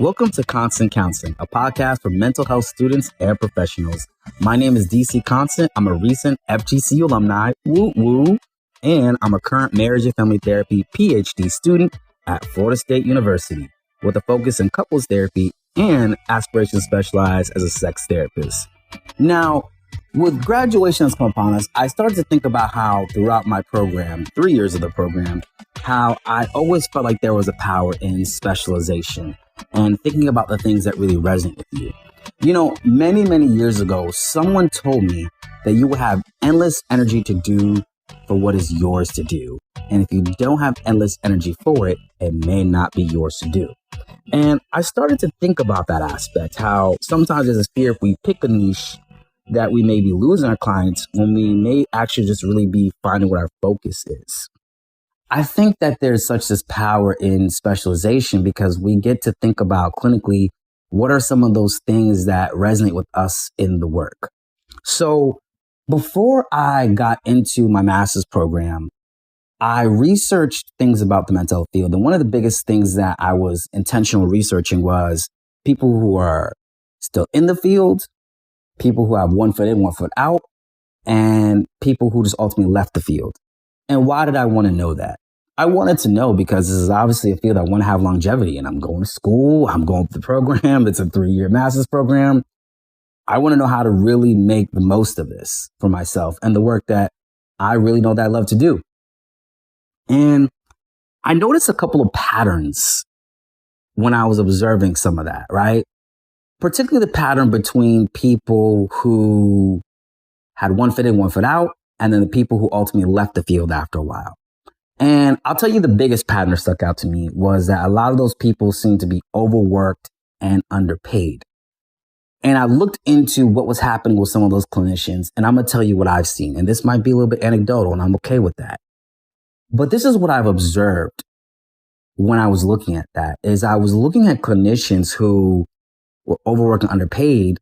Welcome to Constant Counseling, a podcast for mental health students and professionals. My name is DC Constant. I'm a recent FGC alumni, woo woo, and I'm a current marriage and family therapy PhD student at Florida State University with a focus in couples therapy and aspiration to specialize as a sex therapist. Now, with graduation that's come upon us, I started to think about how throughout my program, 3 years of the program, how I always felt like there was a power in specialization and thinking about the things that really resonate with you. You know, many, many years ago, someone told me that you will have endless energy to do for what is yours to do. And if you don't have endless energy for it, it may not be yours to do. And I started to think about that aspect, how sometimes there's a fear if we pick a niche that we may be losing our clients when we may actually just really be finding what our focus is. I think that there's such this power in specialization because we get to think about clinically, what are some of those things that resonate with us in the work? So before I got into my master's program, I researched things about the mental health field. And one of the biggest things that I was intentional researching was people who are still in the field, people who have 1 foot in, 1 foot out, and people who just ultimately left the field. And why did I want to know that? I wanted to know because this is obviously a field I want to have longevity in. I'm going to school. I'm going through the program. It's a 3-year master's program. I want to know how to really make the most of this for myself and the work that I really know that I love to do. And I noticed a couple of patterns when I was observing some of that, right? Particularly the pattern between people who had 1 foot in, 1 foot out, and then the people who ultimately left the field after a while. And I'll tell you the biggest pattern that stuck out to me was that a lot of those people seemed to be overworked and underpaid. And I looked into what was happening with some of those clinicians, and I'm going to tell you what I've seen. And this might be a little bit anecdotal, and I'm okay with that. But this is what I've observed when I was looking at that, is I was looking at clinicians who were overworked and underpaid.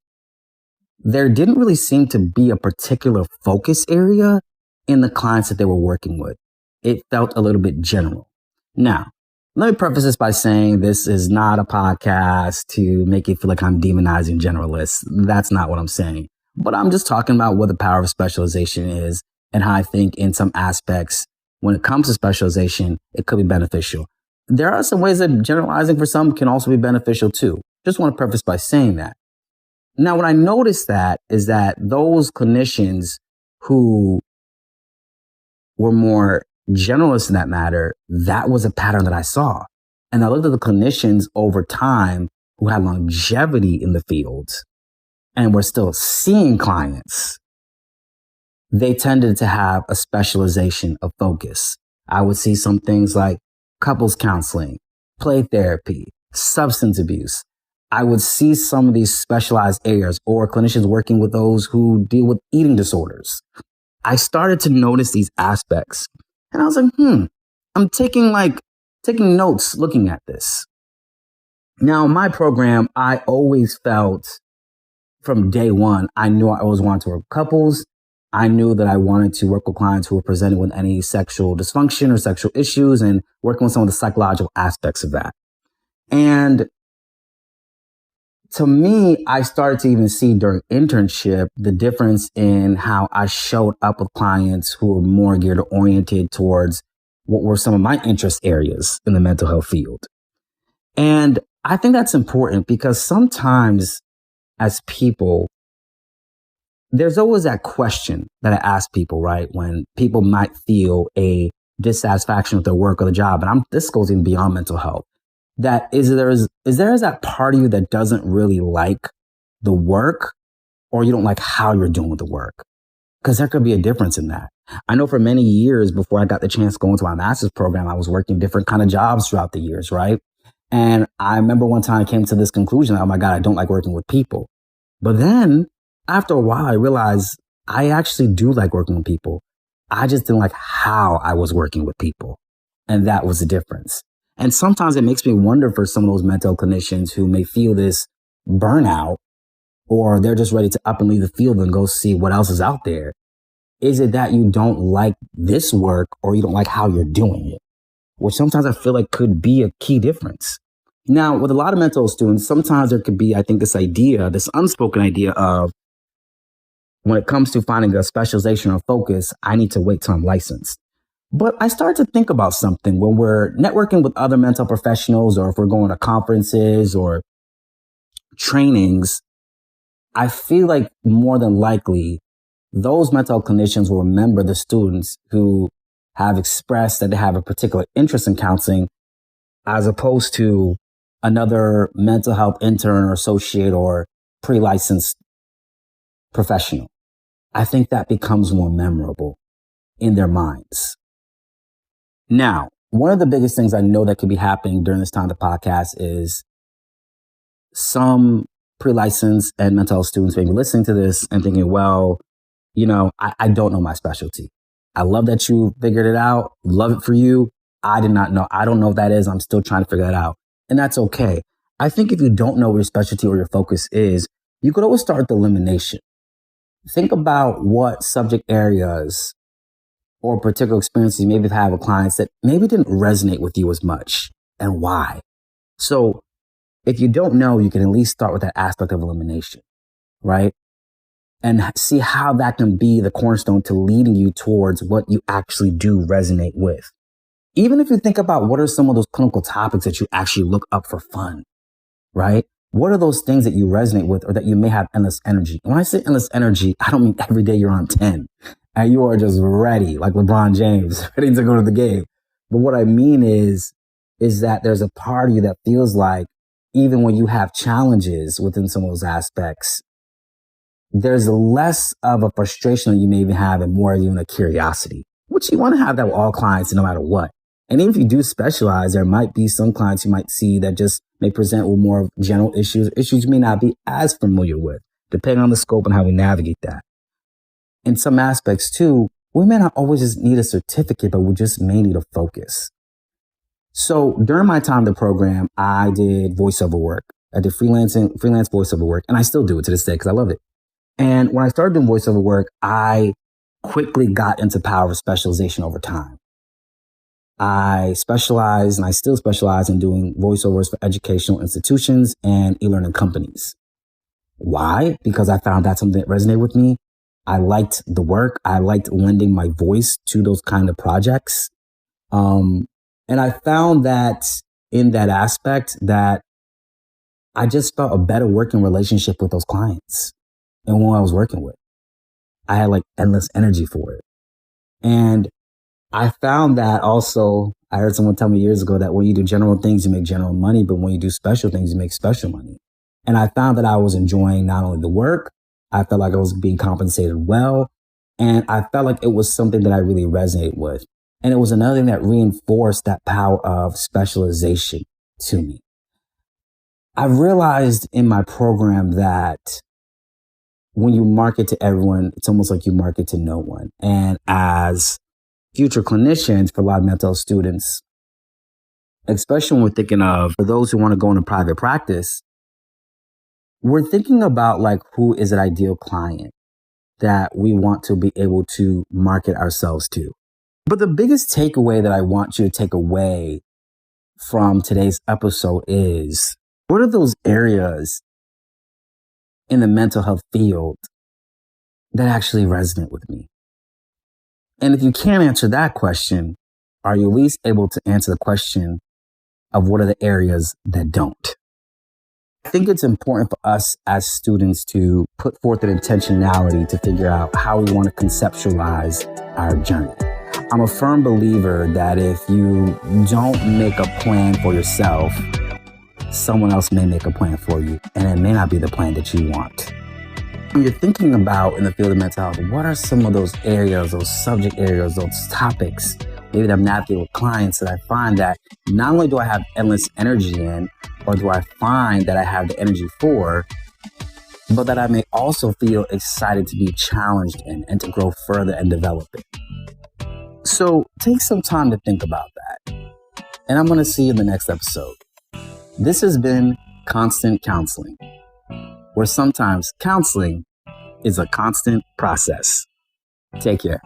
There didn't really seem to be a particular focus area in the clients that they were working with. It felt a little bit general. Now, let me preface this by saying this is not a podcast to make you feel like I'm demonizing generalists. That's not what I'm saying. But I'm just talking about what the power of specialization is and how I think in some aspects, when it comes to specialization, it could be beneficial. There are some ways that generalizing for some can also be beneficial too. Just want to preface by saying that. Now, what I noticed that is that those clinicians who were more generalists in that matter, that was a pattern that I saw. And I looked at the clinicians over time who had longevity in the field and were still seeing clients. They tended to have a specialization of focus. I would see some things like couples counseling, play therapy, substance abuse. I would see some of these specialized areas or clinicians working with those who deal with eating disorders. I started to notice these aspects and I was like, I'm taking notes looking at this. Now, in my program, I always felt from day one, I knew I always wanted to work with couples. I knew that I wanted to work with clients who were presenting with any sexual dysfunction or sexual issues and working with some of the psychological aspects of that. And to me, I started to even see during internship the difference in how I showed up with clients who were more geared or oriented towards what were some of my interest areas in the mental health field. And I think that's important because sometimes as people, there's always that question that I ask people, right? When people might feel a dissatisfaction with their work or the job, and this goes even beyond mental health. That is there that part of you that doesn't really like the work or you don't like how you're doing the work? Because there could be a difference in that. I know for many years before I got the chance to go into my master's program, I was working different kind of jobs throughout the years, right? And I remember one time I came to this conclusion, oh my God, I don't like working with people. But then after a while, I realized I actually do like working with people. I just didn't like how I was working with people. And that was the difference. And sometimes it makes me wonder for some of those mental clinicians who may feel this burnout or they're just ready to up and leave the field and go see what else is out there. Is it that you don't like this work or you don't like how you're doing it? Which sometimes I feel like could be a key difference. Now, with a lot of mental health students, sometimes there could be, I think, this unspoken idea of when it comes to finding a specialization or focus, I need to wait till I'm licensed. But I started to think about something when we're networking with other mental professionals, or if we're going to conferences or trainings. I feel like more than likely those mental health clinicians will remember the students who have expressed that they have a particular interest in counseling, as opposed to another mental health intern or associate or pre-licensed professional. I think that becomes more memorable in their minds. Now, one of the biggest things I know that could be happening during this time of the podcast is some pre-licensed and mental health students may be listening to this and thinking, well, I don't know my specialty. I love that you figured it out. Love it for you. I did not know. I don't know what that is. I'm still trying to figure that out. And that's okay. I think if you don't know what your specialty or your focus is, you could always start with elimination. Think about what subject areas or particular experiences you maybe have had with clients that maybe didn't resonate with you as much, and why. So if you don't know, you can at least start with that aspect of elimination, right? And see how that can be the cornerstone to leading you towards what you actually do resonate with. Even if you think about what are some of those clinical topics that you actually look up for fun, right? What are those things that you resonate with or that you may have endless energy? When I say endless energy, I don't mean every day you're on 10 and you are just ready, like LeBron James, ready to go to the game. But what I mean is that there's a part of you that feels like even when you have challenges within some of those aspects, there's less of a frustration that you may even have and more of even a curiosity, which you want to have that with all clients no matter what. And even if you do specialize, there might be some clients you might see that just may present with more general issues you may not be as familiar with, depending on the scope and how we navigate that. In some aspects too, we may not always just need a certificate, but we just may need a focus. So during my time in the program, I did voiceover work. I did freelance voiceover work, and I still do it to this day because I loved it. And when I started doing voiceover work, I quickly got into power of specialization over time. I specialize, and I still specialize in doing voiceovers for educational institutions and e-learning companies. Why? Because I found that's something that resonated with me. I liked the work. I liked lending my voice to those kind of projects. And I found that in that aspect that I just felt a better working relationship with those clients and who I was working with. I had like endless energy for it. And I found that also, I heard someone tell me years ago that when you do general things, you make general money, but when you do special things, you make special money. And I found that I was enjoying not only the work, I felt like I was being compensated well, and I felt like it was something that I really resonated with. And it was another thing that reinforced that power of specialization to me. I realized in my program that when you market to everyone, it's almost like you market to no one. And as future clinicians for a lot of mental health students, especially when we're thinking of for those who want to go into private practice, we're thinking about like who is an ideal client that we want to be able to market ourselves to. But the biggest takeaway that I want you to take away from today's episode is, what are those areas in the mental health field that actually resonate with me? And if you can't answer that question, are you at least able to answer the question of what are the areas that don't? I think it's important for us as students to put forth an intentionality to figure out how we want to conceptualize our journey. I'm a firm believer that if you don't make a plan for yourself, someone else may make a plan for you, and it may not be the plan that you want. When you're thinking about in the field of mental health, what are some of those areas, those subject areas, those topics, maybe that I'm navigating with clients that I find that not only do I have endless energy in, or do I find that I have the energy for, but that I may also feel excited to be challenged in and to grow further and develop it. So take some time to think about that. And I'm going to see you in the next episode. This has been Constant Counseling, where sometimes counseling is a constant process. Take care.